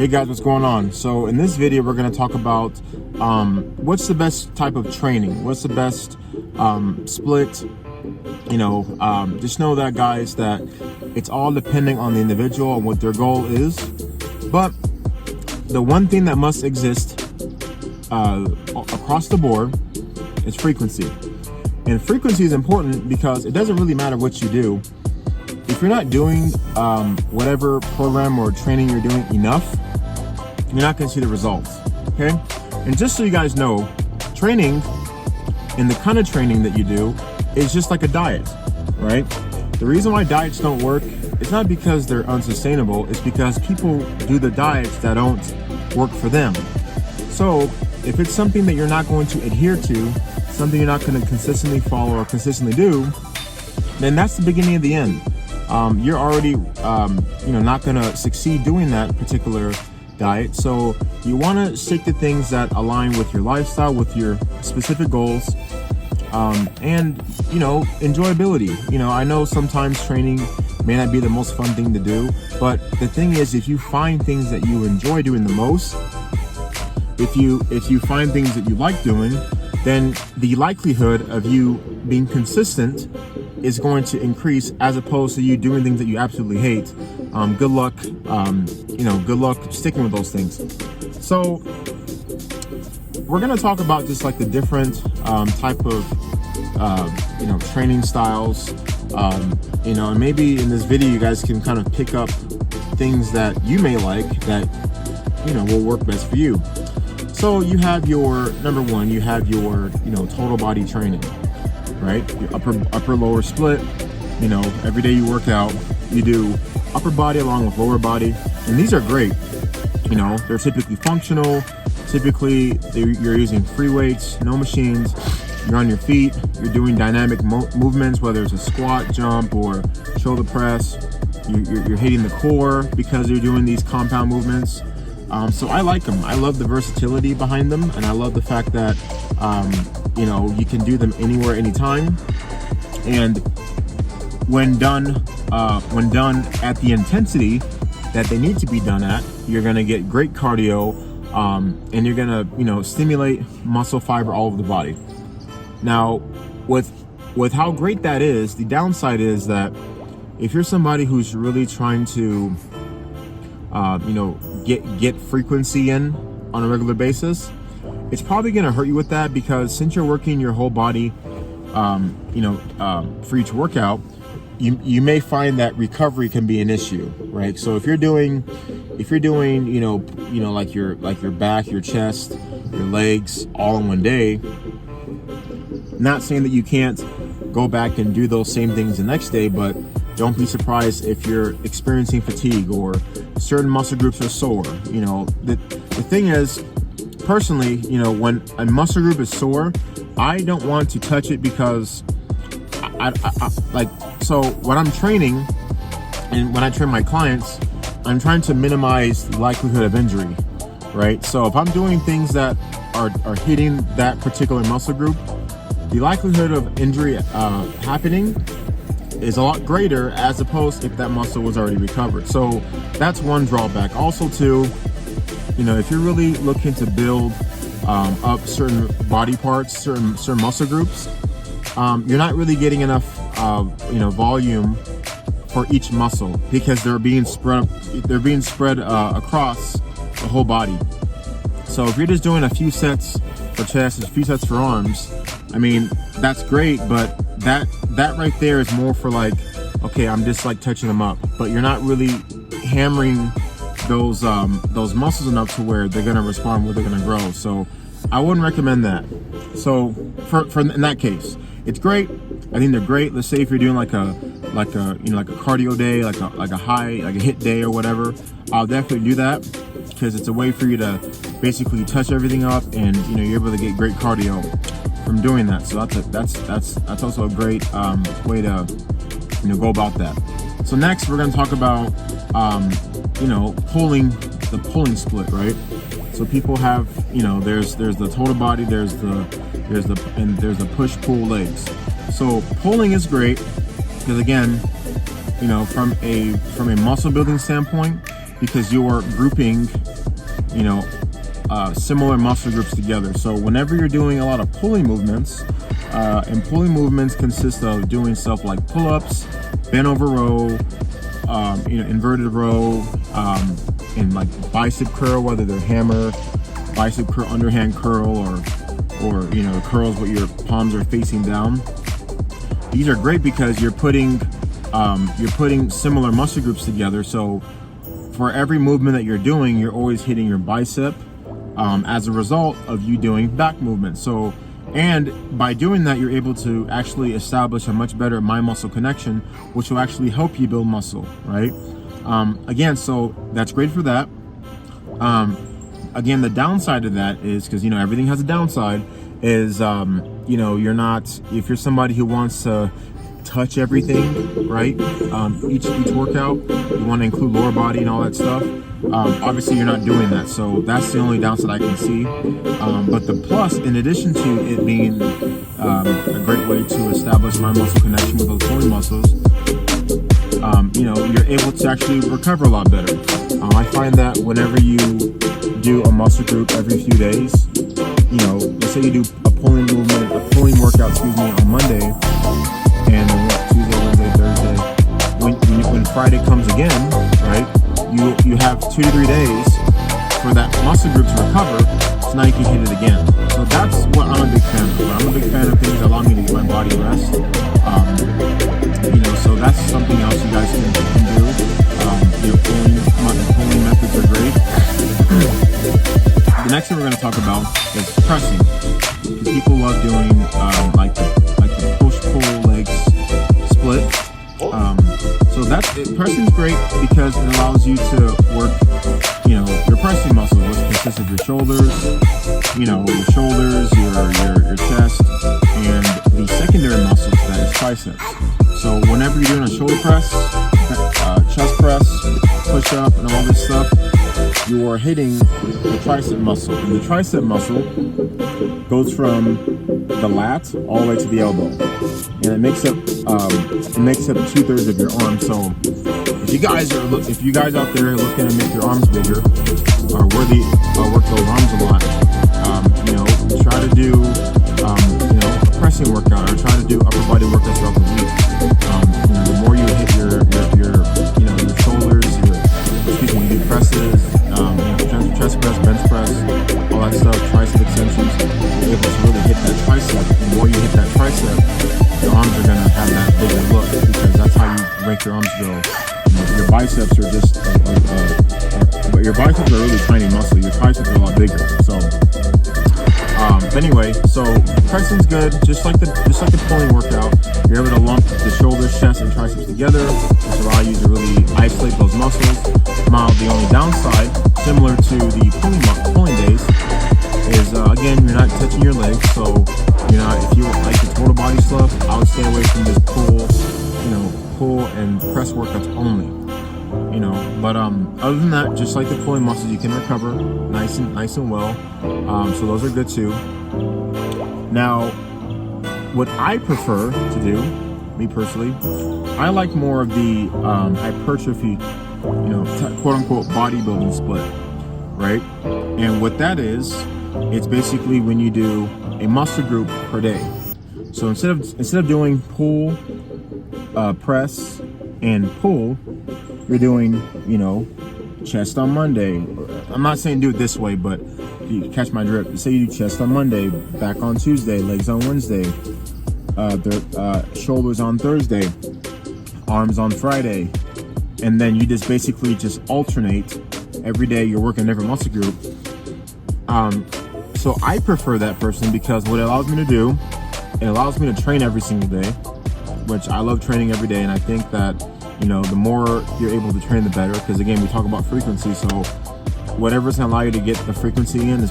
Hey guys, what's going on? So in this video, we're going to talk about what's the best type of training, what's the best split. Just know that, guys, that it's all depending on the individual and what their goal is. But the one thing that must exist across the board is frequency. And frequency is important because it doesn't really matter what you do. If you're not doing whatever program or training you're doing enough, you're not going to see the results, okay? And just so you guys know, training and the kind of training that you do is just like a diet, right? The reason why diets don't work, it's not because they're unsustainable, it's because people do the diets that don't work for them. So if it's something that you're not going to adhere to, something you're not going to consistently follow or consistently do, then that's the beginning of the end. You're already, not going to succeed doing that particular diet. So you want to stick to things that align with your lifestyle, with your specific goals, and enjoyability. I know sometimes training may not be the most fun thing to do, but the thing is, if you find things that you enjoy doing the most, if you find things that you like doing, then the likelihood of you being consistent is going to increase, as opposed to you doing things that you absolutely hate. Good luck, good luck sticking with those things. So we're going to talk about just like the different type of, training styles, and maybe in this video, you guys can kind of pick up things that you may like that, will work best for you. So you have your, number one, you have your, total body training, right? Your upper lower split. Every day you work out, you do upper body along with lower body, and these are great. They're typically functional. Typically you're using free weights, no machines. You're on your feet. You're doing dynamic movements, whether it's a squat, jump, or shoulder press. You're hitting the core because you're doing these compound movements. So I like them. I love the versatility behind them, and I love the fact that you can do them anywhere, anytime. And when done at the intensity that they need to be done at, you're gonna get great cardio, and you're gonna stimulate muscle fiber all over the body. Now, with how great that is, the downside is that if you're somebody who's really trying to get frequency in on a regular basis, it's probably going to hurt you with that, because since you're working your whole body, for each workout, you may find that recovery can be an issue, right? So if you're doing, like your back, your chest, your legs all in one day, not saying that you can't go back and do those same things the next day, but don't be surprised if you're experiencing fatigue or certain muscle groups are sore. The thing is, personally, when a muscle group is sore, I don't want to touch it, because so when I'm training and when I train my clients, I'm trying to minimize the likelihood of injury, right? So if I'm doing things that are hitting that particular muscle group, the likelihood of injury happening is a lot greater, as opposed if that muscle was already recovered. So that's one drawback. Also too, if you're really looking to build up certain body parts, certain muscle groups, you're not really getting enough volume for each muscle, because they're being spread across the whole body. So if you're just doing a few sets for chest, a few sets for arms, that's great, but that right there is more for like, okay, I'm just like touching them up, but you're not really hammering those muscles enough to where they're gonna respond, where they're gonna grow. So I wouldn't recommend that. So for in that case, it's great. I think they're great. Let's say if you're doing like a cardio day, like a hit day or whatever, I'll definitely do that, because it's a way for you to basically touch everything up, and you're able to get great cardio from doing that. So that's also a great way to go about that. So next we're going to talk about pulling split, right? So people have, there's the total body, there's the push pull legs. So pulling is great because, again, from a muscle building standpoint, because you are grouping similar muscle groups together. So whenever you're doing a lot of pulling movements, and pulling movements consist of doing stuff like pull-ups, bent over row, inverted row, and like bicep curl, whether they're hammer, bicep curl, underhand curl, or curls where your palms are facing down. These are great because you're putting similar muscle groups together. So for every movement that you're doing, you're always hitting your bicep, as a result of you doing back movements. So, and by doing that, you're able to actually establish a much better mind-muscle connection, which will actually help you build muscle, right? Again, so that's great for that. Again, the downside of that is, because everything has a downside, is you're not, if you're somebody who wants to touch everything, right? Each workout, you want to include lower body and all that stuff. Obviously you're not doing that, so that's the only downside I can see. But the plus, in addition to it being a great way to establish my muscle connection with those pulling muscles, you're able to actually recover a lot better. I find that whenever you do a muscle group every few days, let's say you do a pulling workout, on Monday, and then Tuesday, Wednesday, Thursday, when Friday comes again, right? You have 2 to 3 days for that muscle group to recover, so now you can hit it again. So that's what I'm a big fan of. I'm a big fan of things that allow me to get my body rest. So that's something else you guys can do. Pulling methods are great. The next thing we're going to talk about is pressing. People love doing like the push-pull legs split. So pressing's great because it allows you to work, your pressing muscles, which consists of your shoulders, your chest, and the secondary muscles, that is triceps. So whenever you're doing a shoulder press, chest press, push up, and all this stuff, you are hitting the tricep muscle, and the tricep muscle goes from the lat all the way to the elbow, and it makes up 2/3 of your arm. So if you guys out there looking to make your arms bigger, or work those arms a lot, try to do a pressing workout, or try to do upper body workouts throughout the week. The more you hit your shoulders, you do presses, chest press, bench press, all that stuff, tricep extensions, you're able to really hit that tricep. The more you hit that tricep, your arms are going to have that bigger look, because that's how you make your arms grow. Your biceps are just, but your biceps are really tiny muscle. Your triceps are a lot bigger. So, anyway, so pressing's good, just like the pulling workout. You're able to lump the shoulders, chest, and triceps together, which allow you to really isolate those muscles. The only downside, similar to the pulling days, is again, you're not touching your legs. So, if you like the total body stuff, I would stay away from just pull and press workouts only. But other than that, just like the pulling muscles, you can recover nice and well. So those are good too. Now, what I prefer to do, me personally, I like more of the hypertrophy, quote unquote bodybuilding split, right? And what that is, it's basically when you do a muscle group per day. So instead of doing pull, press, and pull, you're doing, chest on Monday. I'm not saying do it this way, but you catch my drift. Say you do chest on Monday, back on Tuesday, legs on Wednesday, shoulders on Thursday, arms on Friday, and then you just basically just alternate. Every day you're working a different muscle group. So I prefer that person, because what it allows me to do, it allows me to train every single day, which I love training every day. And I think that, the more you're able to train, the better, because again, we talk about frequency. So whatever's gonna allow you to get the frequency in is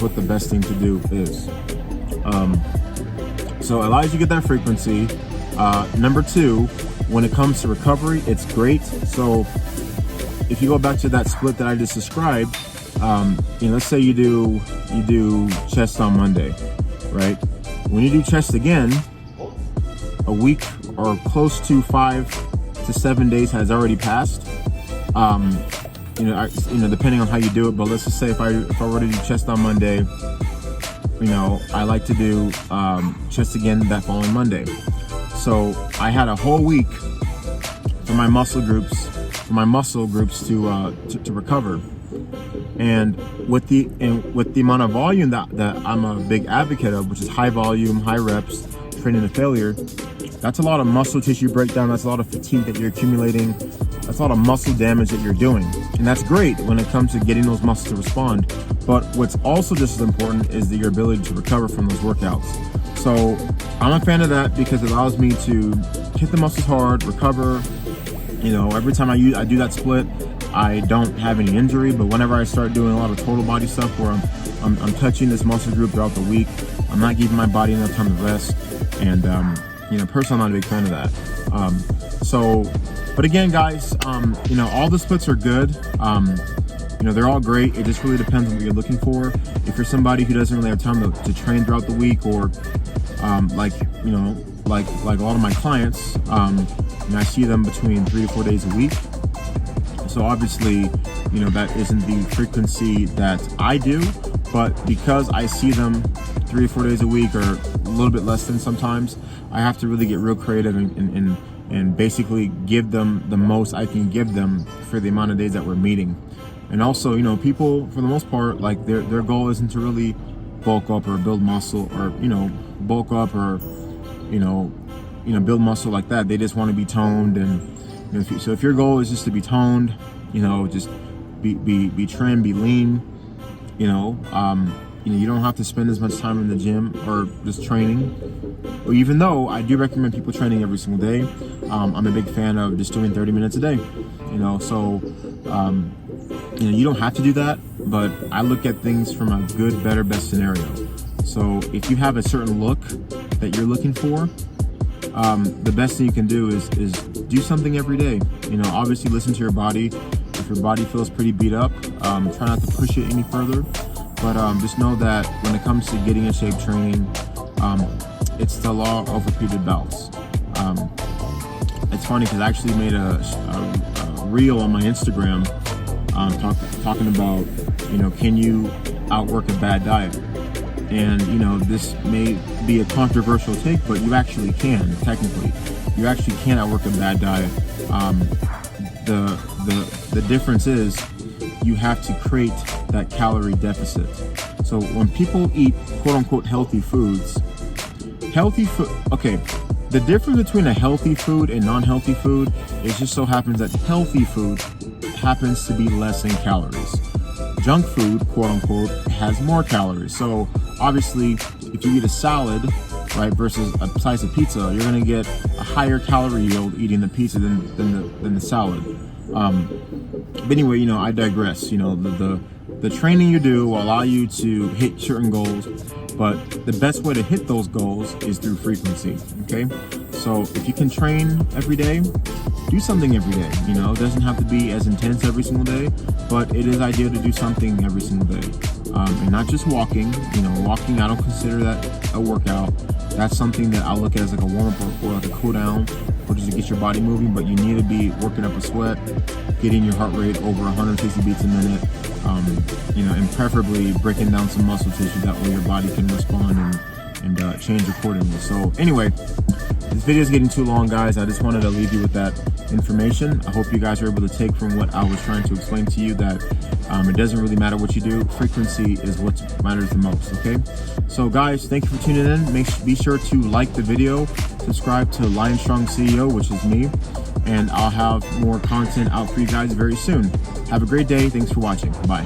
what the best thing to do is. So it allows you to get that frequency. Number two, when it comes to recovery, it's great. So if you go back to that split that I just described, let's say you do chest on Monday, right? When you do chest again, a week or close to 5 to 7 days has already passed. depending on how you do it, but let's just say if I were to do chest on Monday, I like to do chest again that following Monday. So I had a whole week for my muscle groups to recover. And with the amount of volume that I'm a big advocate of, which is high volume, high reps, training to failure, that's a lot of muscle tissue breakdown. That's a lot of fatigue that you're accumulating. That's a lot of muscle damage that you're doing. And that's great when it comes to getting those muscles to respond. But what's also just as important is your ability to recover from those workouts. So I'm a fan of that because it allows me to hit the muscles hard, recover. Every time I do that split, I don't have any injury. But whenever I start doing a lot of total body stuff where I'm touching this muscle group throughout the week, I'm not giving my body enough time to rest. And personally, I'm not a big fan of that. But again, guys, all the splits are good. They're all great. It just really depends on what you're looking for. If you're somebody who doesn't really have time to train throughout the week, or like a lot of my clients, I see them between 3 to 4 days a week. So obviously, that isn't the frequency that I do, but because I see them 3 or 4 days a week, or a little bit less than sometimes, I have to really get real creative and basically give them the most I can give them for the amount of days that we're meeting. And also, people, for the most part, like their goal isn't to really bulk up or build muscle, or bulk up or build muscle like that. They just want to be toned. And so if your goal is just to be toned, just be trim, be lean, you don't have to spend as much time in the gym or just training. Or even though I do recommend people training every single day, I'm a big fan of just doing 30 minutes a day. You don't have to do that, but I look at things from a good, better, best scenario. So if you have a certain look that you're looking for, the best thing you can do is do something every day. Obviously listen to your body. If your body feels pretty beat up, try not to push it any further. But just know that when it comes to getting in shape training, it's the law of repeated bouts. It's funny because I actually made a reel on my Instagram talking about, can you outwork a bad diet? And, this may be a controversial take, but you actually can, technically. You actually can outwork a bad diet. The difference is you have to create that calorie deficit. So when people eat quote unquote healthy foods, the difference between a healthy food and non-healthy food is just so happens that healthy food happens to be less in calories. Junk food, quote unquote, has more calories. So obviously, if you eat a salad, right, versus a slice of pizza, you're gonna get a higher calorie yield eating the pizza than the salad. But anyway, I digress. The training you do will allow you to hit certain goals, but the best way to hit those goals is through frequency. Okay, so if you can train every day, do something every day. It doesn't have to be as intense every single day, but it is ideal to do something every single day. And not just walking. Walking, I don't consider that a workout. That's something that I look at as like a warm-up or like a cool down, or just to get your body moving. But you need to be working up a sweat, getting your heart rate over 160 beats a minute, and preferably breaking down some muscle tissue. That way your body can respond and change accordingly. So anyway, this video is getting too long, guys. I just wanted to leave you with that information. I hope you guys are able to take from what I was trying to explain to you that it doesn't really matter what you do. Frequency is what matters the most. Okay, so guys, thank you for tuning in. Be sure to like the video, subscribe to Lion Strong CEO, which is me, and I'll have more content out for you guys very soon. Have a great day. Thanks for watching. Bye.